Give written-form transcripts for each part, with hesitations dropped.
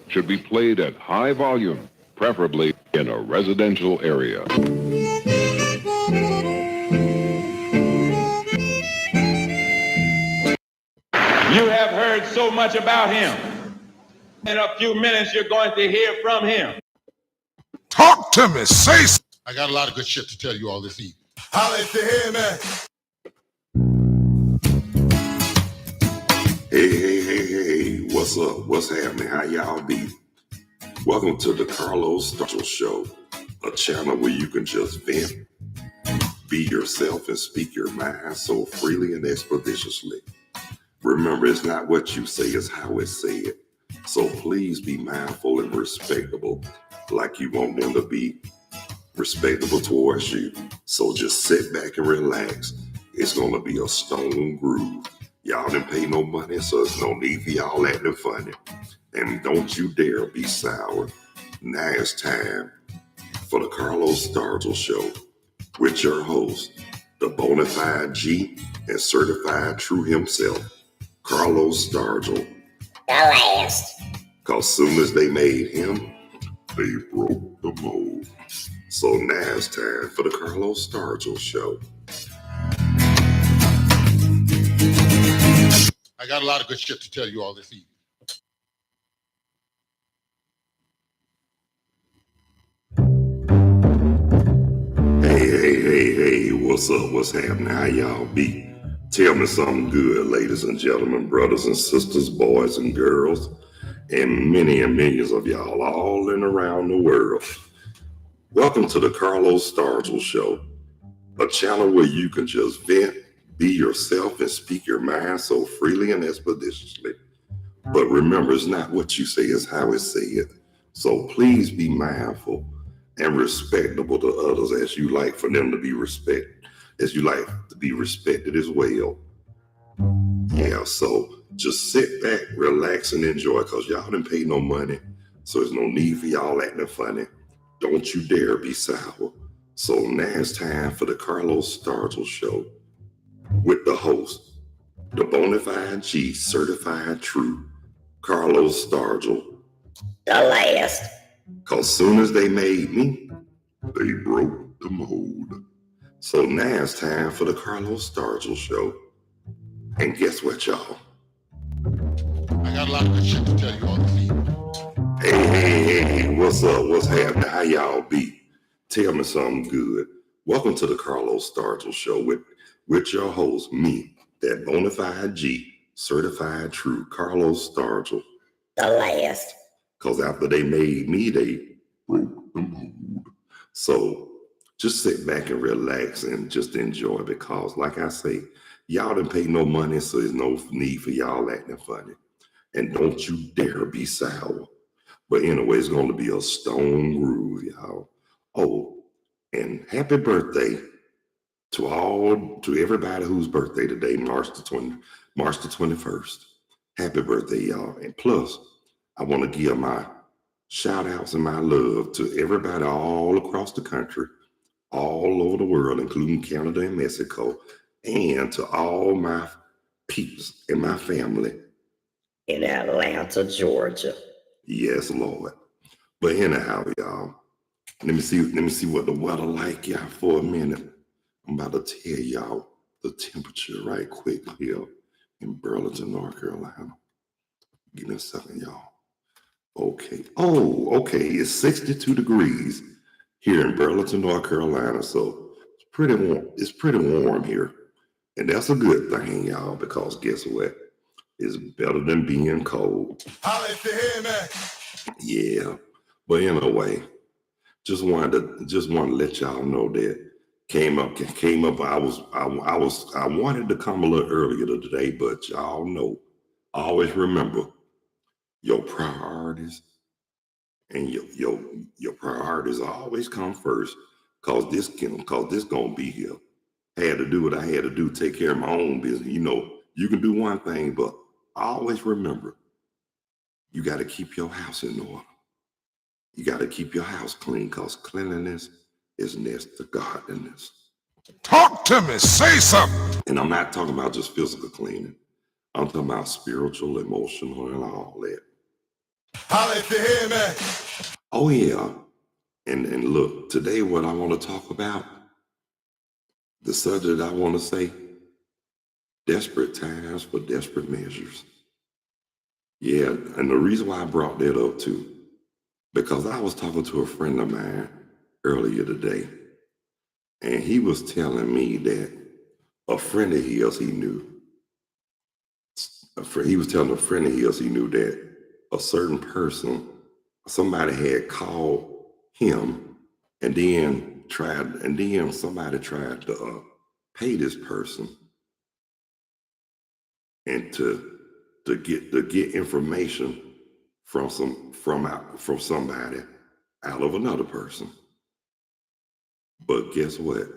should be played at high volume, preferably in a residential area. You have heard so much about him. In a few minutes, you're going to hear from him. Talk to me, say something. I got a lot of good shit to tell you all this evening. Holla at the head, man. Hey, what's up? What's happening? How y'all be? Welcome to the Carlos Stargell Show, a channel where you can just vent, be yourself, and speak your mind so freely and expeditiously. Remember, it's not what you say, it's how it's said. So please be mindful and respectable, like you want them to be respectable towards you. So just sit back and relax. It's going to be a stone groove. Y'all didn't pay no money, so there's no need for y'all acting funny. And don't you dare be sour. Now it's time for the Carlos Stargell Show with your host, the bona fide G and certified true himself, Carlos Stargell. The last. Cause soon as they made him, they broke the mold. So now it's time for the Carlos Stargell Show. I got a lot of good shit to tell you all this evening. Hey, what's up? What's happening? How y'all be? Tell me something good, ladies and gentlemen, brothers and sisters, boys and girls, and many and millions of y'all all in around the world. Welcome to the Carlos Stargell Show, a channel where you can just vent, be yourself, and speak your mind so freely and expeditiously. But remember, it's not what you say, it's how it's said. So please be mindful and respectable to others as you like for them to be respected, as you like to be respected as well. Yeah, so just sit back, relax, and enjoy, because y'all didn't pay no money, so there's no need for y'all acting funny. Don't you dare be sour. So now it's time for the Carlos Stargell Show with the host, the bona fide G, certified true, Carlos Stargell. The last. Cause soon as they made me, they broke the mold. So now it's time for the Carlos Stargell Show. And guess what, y'all? I got a lot of good shit to tell you all this evening. Hey, what's up? What's happening? How y'all be? Tell me something good. Welcome to the Carlos Stargell Show with your host, me, that bona fide G, certified true, Carlos Stargell. The last. Because after they made me, they broke the mold. So just sit back and relax and just enjoy, because like I say, y'all didn't pay no money, so there's no need for y'all acting funny. And don't you dare be sour. But anyway, it's going to be a stone groove, y'all. Oh, and happy birthday to everybody whose birthday today, March the 21st. Happy birthday, y'all. And plus, I want to give my shout outs and my love to everybody all across the country, all over the world, including Canada and Mexico, and to all my peeps and my family In Atlanta, Georgia. Yes, Lord. But anyhow, y'all, let me see what the weather like, y'all, for a minute. I'm about to tell y'all the temperature right quick here in Burlington, North Carolina. Give me a second, y'all. Okay. Oh, okay. It's 62 degrees here in Burlington, North Carolina. So it's pretty warm. It's pretty warm here. And that's a good thing, y'all, because guess what? It's better than being cold. Holla at the head, man. Yeah. But anyway, just wanted to let y'all know that came up. I wanted to come a little earlier today, but y'all know, always remember your priorities, and your priorities always come first, cause this gonna be here. Had to do what I had to do, take care of my own business. You know, you can do one thing, but always remember, you got to keep your house in order. You got to keep your house clean, because cleanliness is next to godliness. Talk to me, say something. And I'm not talking about just physical cleaning. I'm talking about spiritual, emotional, and all that. Holla if you hear me. Oh yeah. And look, today what I want to talk about, the subject I want to say, desperate times for desperate measures. Yeah, and the reason why I brought that up too, because I was talking to a friend of mine earlier today, and he was telling me that a friend of his he knew, he was telling a friend of his he knew that a certain person, somebody had called him, and then somebody tried to pay this person and to get information from somebody out of another person. But guess what?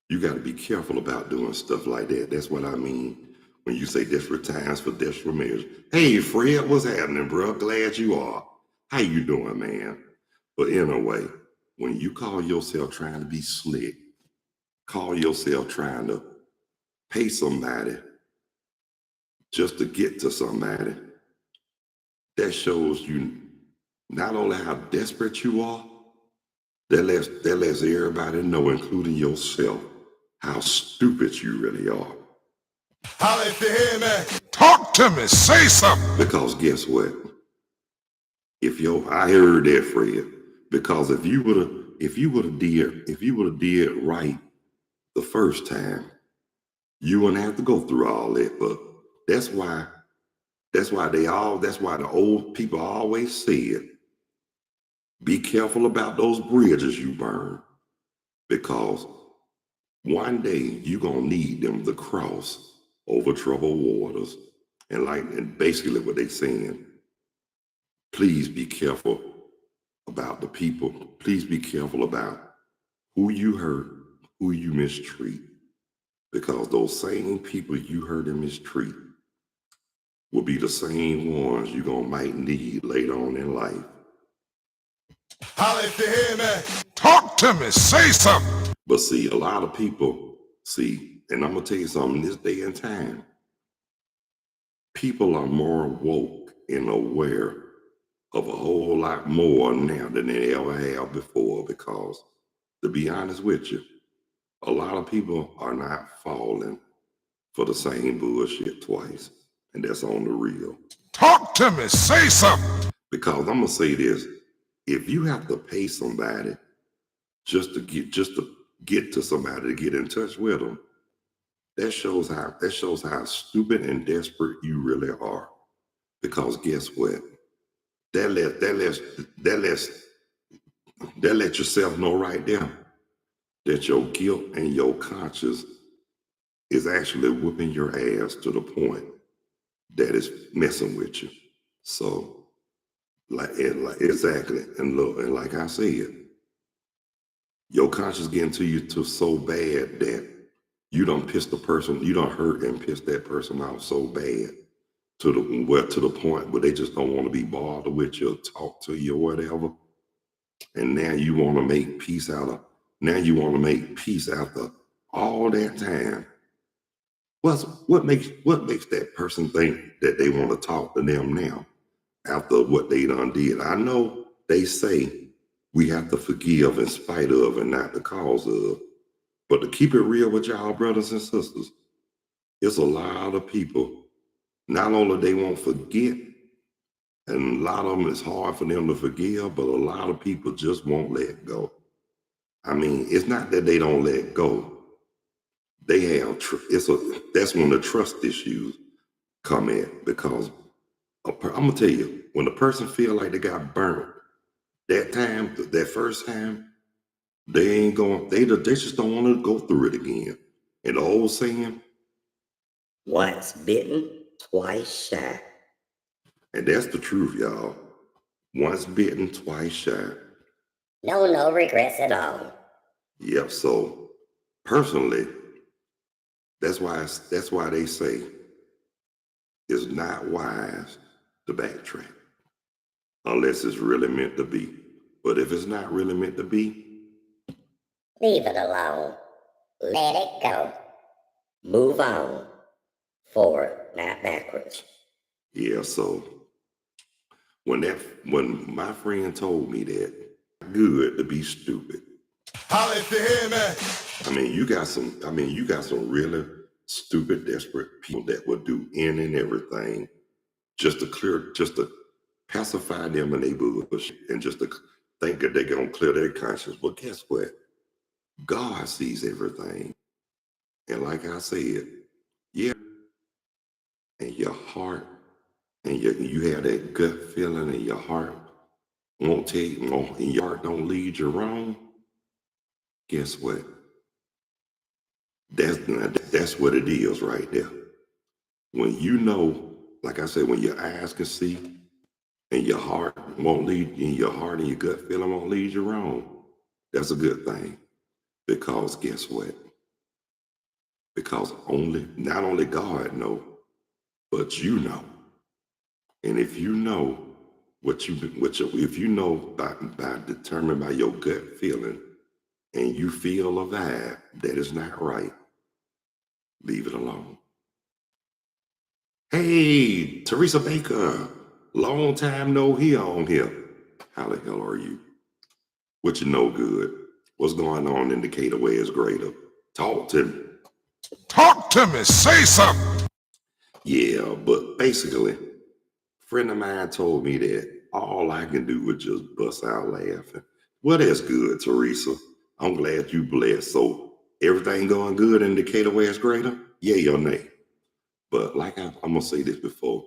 You got to be careful about doing stuff like that. That's what I mean when you say desperate times for desperate measures. Hey, Fred, what's happening, bro? Glad you are. How you doing, man? But anyway, when you call yourself trying to be slick, call yourself trying to pay somebody just to get to somebody, that shows you not only how desperate you are, that lets everybody know, including yourself, how stupid you really are. Holla if you hear me. Talk to me. Say something. Because guess what? I heard that, Fred. Because if you would have did right the first time, you wouldn't have to go through all that. But that's why the old people always said, be careful about those bridges you burn, because one day you're gonna need them to cross over troubled waters. And basically what they saying, please be careful about the people. Please be careful about who you hurt, who you mistreat, because those same people you hurt and mistreat will be the same ones you're gonna might need later on in life. Holla if you hear me. Talk to me. Say something. But see, a lot of people, and I'm gonna tell you something, this day and time, people are more woke and aware of a whole lot more now than they ever have before, because to be honest with you, a lot of people are not falling for the same bullshit twice. And that's on the real. Talk to me. Say something. Because I'm gonna say this, if you have to pay somebody just to get to somebody, to get in touch with them, that shows how stupid and desperate you really are. Because guess what? That lets yourself know right there that your guilt and your conscience is actually whooping your ass to the point that it's messing with you. So, exactly, and look, and like I said, your conscience getting to you to so bad that you don't hurt and piss that person off so bad to the point where they just don't want to be bothered with you, or talk to you, or whatever. And now you want to make peace after all that time. What makes that person think that they want to talk to them now after what they done did? I know they say we have to forgive in spite of and not the cause of, but to keep it real with y'all brothers and sisters, it's a lot of people, not only they won't forget, and a lot of them it's hard for them to forgive, but a lot of people just won't let go. I mean, it's not that they don't let go. They have that's when the trust issues come in, because I'm gonna tell you, when a person feel like they got burnt that first time, they just don't want to go through it again. And the old saying, Once bitten, twice shy. and that's the truth, y'all. Once bitten, twice shy. No regrets at all. Yep. So personally, that's why they say it's not wise to backtrack unless it's really meant to be. But if it's not really meant to be, Leave it alone. Let it go. Move on. Forward, not backwards. yeah. So When my friend told me that, good to be stupid. Holla if you hear me. You got some really stupid, desperate people that will do any and everything just to pacify them and they bullshit and just to think that they're gonna clear their conscience. But guess what? God sees everything. And like I said, yeah, and your heart and you have that gut feeling and your heart won't tell you, and your heart don't lead you wrong. Guess what? That's what it is right there. When you know, like I said, when your eyes can see and your heart won't lead, and your heart and your gut feeling won't lead you wrong, that's a good thing. Because guess what? Because not only God know, but you know. And if you know if you know by determined by your gut feeling, and you feel a vibe that is not right, leave it alone. Hey, Teresa Baker, long time no hear on here. How the hell are you? What you know good? What's going on in Decatur where it's greater? Talk to me. Talk to me. Say something. Yeah, but basically, a friend of mine told me that all I can do is just bust out laughing. Well, that's good, Teresa. I'm glad you blessed. So everything going good in Decatur where it's greater? Yay or nay? But like I'm gonna say this before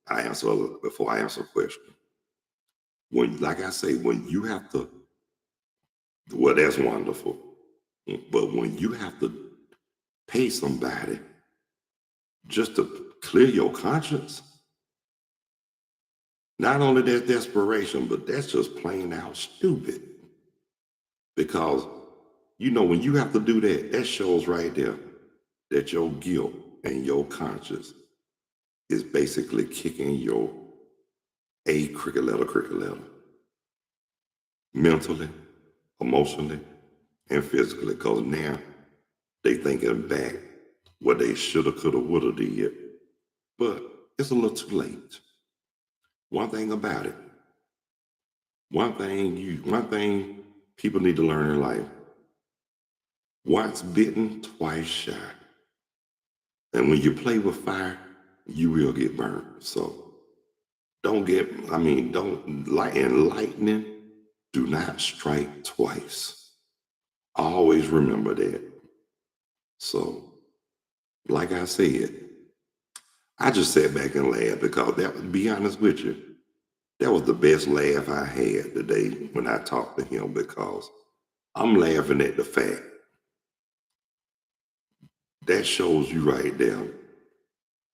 I answer a question. Like I say, when you have to, well, that's wonderful. But when you have to pay somebody just to clear your conscience, not only that's desperation, but that's just plain out stupid. Because when you have to do that, that shows right there that your guilt and your conscience is basically kicking your cricket letter, mentally, emotionally, and physically. Because now they thinking back what they shoulda, coulda, woulda did. But it's a little too late. One thing about it, one thing people need to learn in life: once bitten, twice shy. And when you play with fire, you will get burned. So don't lightning do not strike twice. Always remember that. So, like I said, I just sat back and laughed because to be honest with you, that was the best laugh I had today when I talked to him, because I'm laughing at the fact that shows you right there.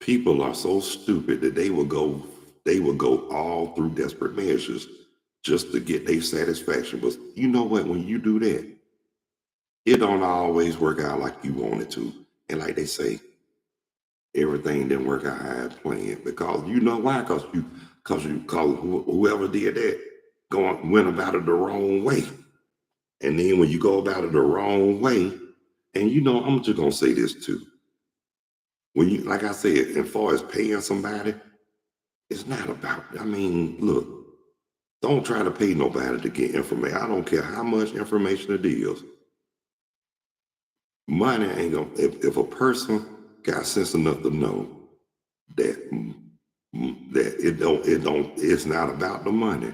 People are so stupid that they will go all through desperate measures just to get their satisfaction. But you know what? When you do that, it don't always work out like you want it to. And like they say, everything didn't work out how I planned. Because you know why? Because whoever did that went about it the wrong way. And then when you go about it the wrong way, and I'm just gonna say this too. When you, like I said, as far as paying somebody, it's not about, look, don't try to pay nobody to get information. I don't care how much information it is. Money ain't gonna, if a person got sense enough to know that it's not about the money,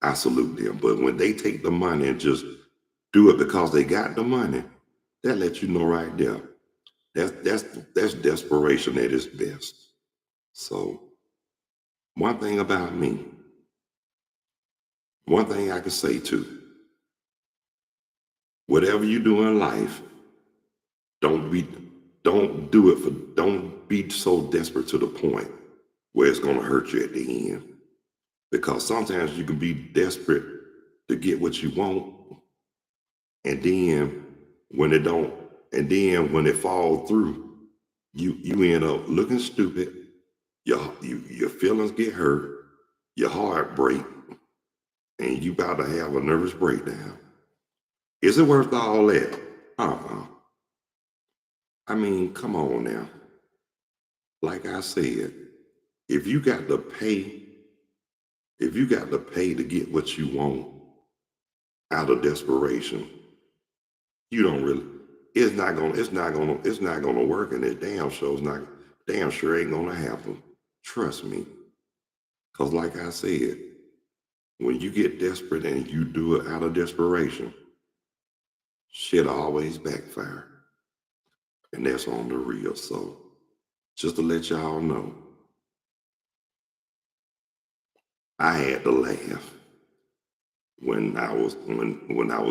I salute them. But when they take the money and just do it because they got the money, that lets you know right there. That's desperation at its best. So one thing about me, one thing I can say too, whatever you do in life, don't be so desperate to the point where it's going to hurt you at the end. Because sometimes you can be desperate to get what you want, and then when it falls through, you end up looking stupid. Your feelings get hurt, your heart break, and you about to have a nervous breakdown. Is it worth all that? Uh-uh. Come on now. Like I said, if you got to pay If you got to pay to get what you want out of desperation, you don't really. It's not gonna work, and it damn sure ain't gonna happen. Trust me, cause like I said, when you get desperate and you do it out of desperation, shit always backfire, and that's on the real. So, just to let y'all know, I had to laugh when I was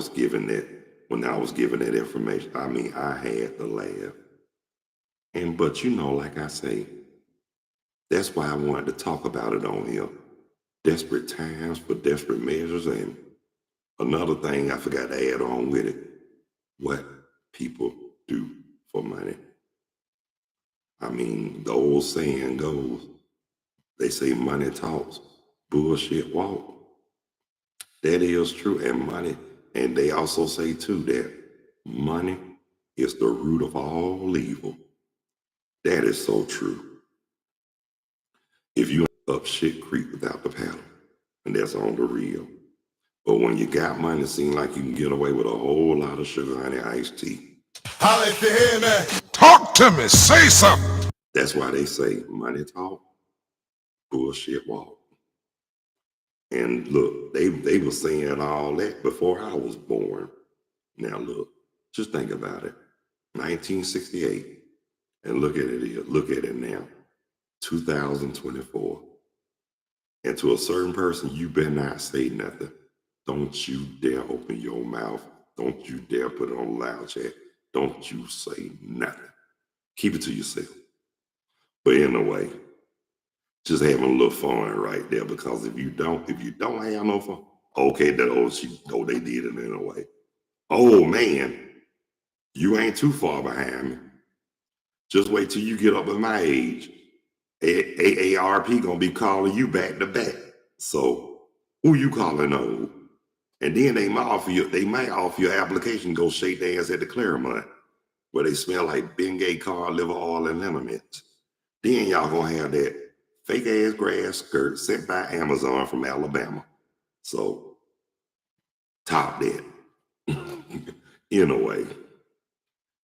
given that information. I mean, I had to laugh. But like I say, that's why I wanted to talk about it on here. Desperate times for desperate measures. And another thing I forgot to add on with it, what people do for money. I mean, the old saying goes, they say money talks, bullshit walk. That is true. And they also say too that money is the root of all evil. That is so true. If you up shit creek without the paddle, and that's on the real. But when you got money, it seems like you can get away with a whole lot of sugar honey iced tea. Holla if you hear me. Talk to me. Say something. That's why they say money talk, bullshit walk. And look, they were saying all that before I was born. Now look, just think about it. 1968, and look at it here. Look at it now. 2024. And to a certain person, you better not say nothing. Don't you dare open your mouth. Don't you dare put it on loud chat. Don't you say nothing. Keep it to yourself. But anyway, just having a little fun right there, because if you don't have no fun, okay, they did it anyway. Oh man, you ain't too far behind me. Just wait till you get up at my age. AARP gonna be calling you back to back. So who you calling old? And then they might offer your application, go shake their ass at the Claremont, where they smell like Bengay car liver oil and liniments. Then y'all gonna have that fake ass grass skirt sent by Amazon from Alabama. So top that. Anyway,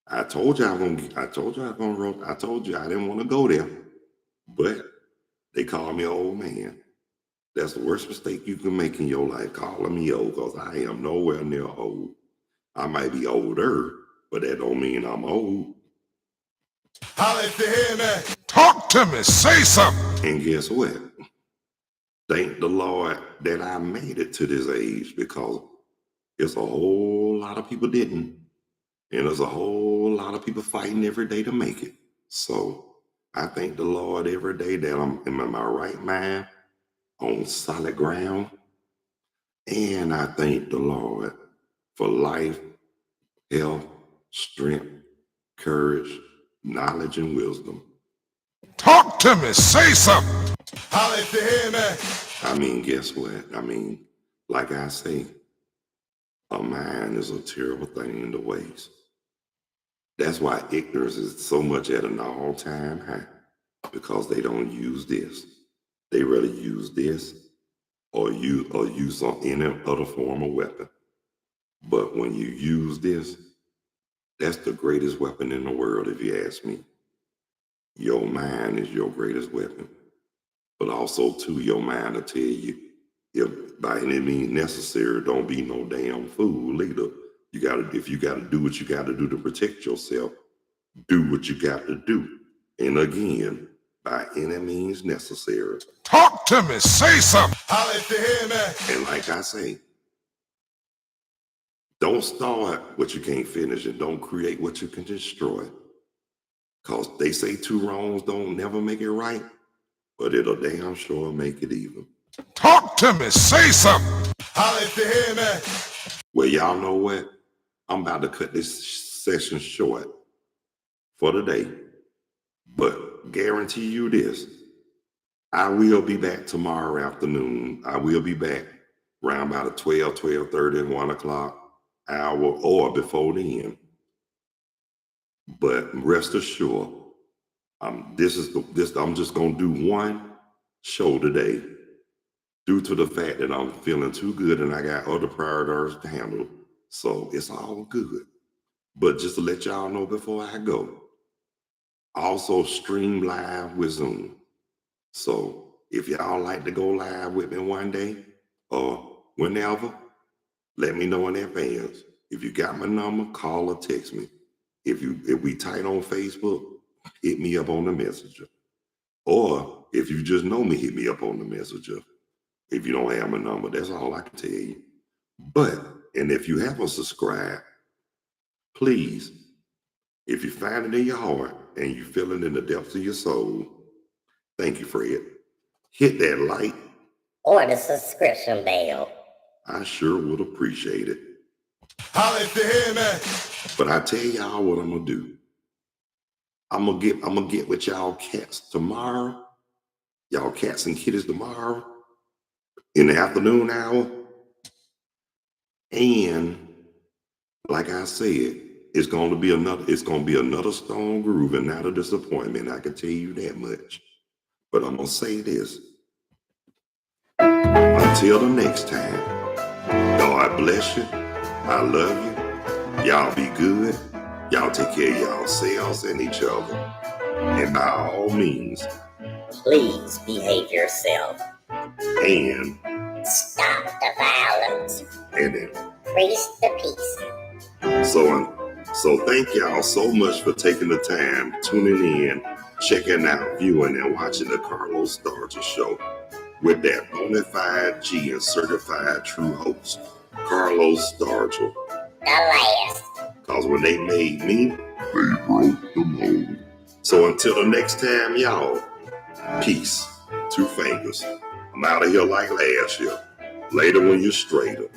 I told you I didn't want to go there, but they call me old man. That's the worst mistake you can make in your life, calling me old, because I am nowhere near old. I might be older, but that don't mean I'm old. Holla if you hear me. Talk to me. Say something. And guess what? Thank the Lord that I made it to this age, because it's a whole lot of people didn't. And there's a whole lot of people fighting every day to make it. So I thank the Lord every day that I'm in my right mind, on solid ground. And I thank the Lord for life, health, strength, courage, knowledge, and wisdom. Talk to me. Say something. Holla if you hear me. I mean, guess what? I mean, like I say, a mind is a terrible thing to waste. That's why ignorance is so much at an all-time high, because they don't use this. They rather use this or use any other form of weapon. But when you use this, that's the greatest weapon in the world, if you ask me. Your mind is your greatest weapon. But also, too, your mind will tell you, if by any means necessary, don't be no damn fool either. If you gotta do what you gotta do to protect yourself, do what you got to do. And again, by any means necessary. Talk to me. Say something. Holla if you hear me. And like I say, don't start what you can't finish, and don't create what you can destroy. Because they say two wrongs don't never make it right, but it'll damn sure make it even. Talk to me. Say something. Holla if you hear me. Well, y'all know what? I'm about to cut this session short for today. But guarantee you this, I will be back tomorrow afternoon. I will be back around about 12:30, and 1 o'clock hour or before then. But rest assured, I'm just gonna do one show today due to the fact that I'm feeling too good and I got other priorities to handle. So it's all good. But just to let y'all know before I go, I also stream live with Zoom. So if y'all like to go live with me one day or whenever, let me know in advance. If you got my number, call or text me. If we tight on Facebook, hit me up on the messenger. Or if you just know me, hit me up on the messenger. If you don't have my number, that's all I can tell you. And if you haven't subscribed, please, if you find it in your heart and you feel it in the depths of your soul, thank you, Fred. Hit that like or the subscription bell. I sure would appreciate it. Holla if you hear me. But I tell y'all what I'm gonna do. I'm gonna get with y'all cats tomorrow. Y'all cats and kitties tomorrow in the afternoon hour. And like I said, it's gonna be another Stone Groove and not a disappointment. I can tell you that much. But I'm gonna say this. Until the next time, God bless you. I love you. Y'all be good. Y'all take care of yourselves and each other. And by all means, please behave yourself. And stop the violence. And increase the peace. So thank y'all so much for taking the time, tuning in, checking out, viewing, and watching the Carlos Stargell Show with that bona fide G and certified true host, Carlos Stargell. The last. Because when they made me, they broke the mold. So until the next time, y'all, peace. 2 fingers. I'm out of here like last year. Later when you're straighter.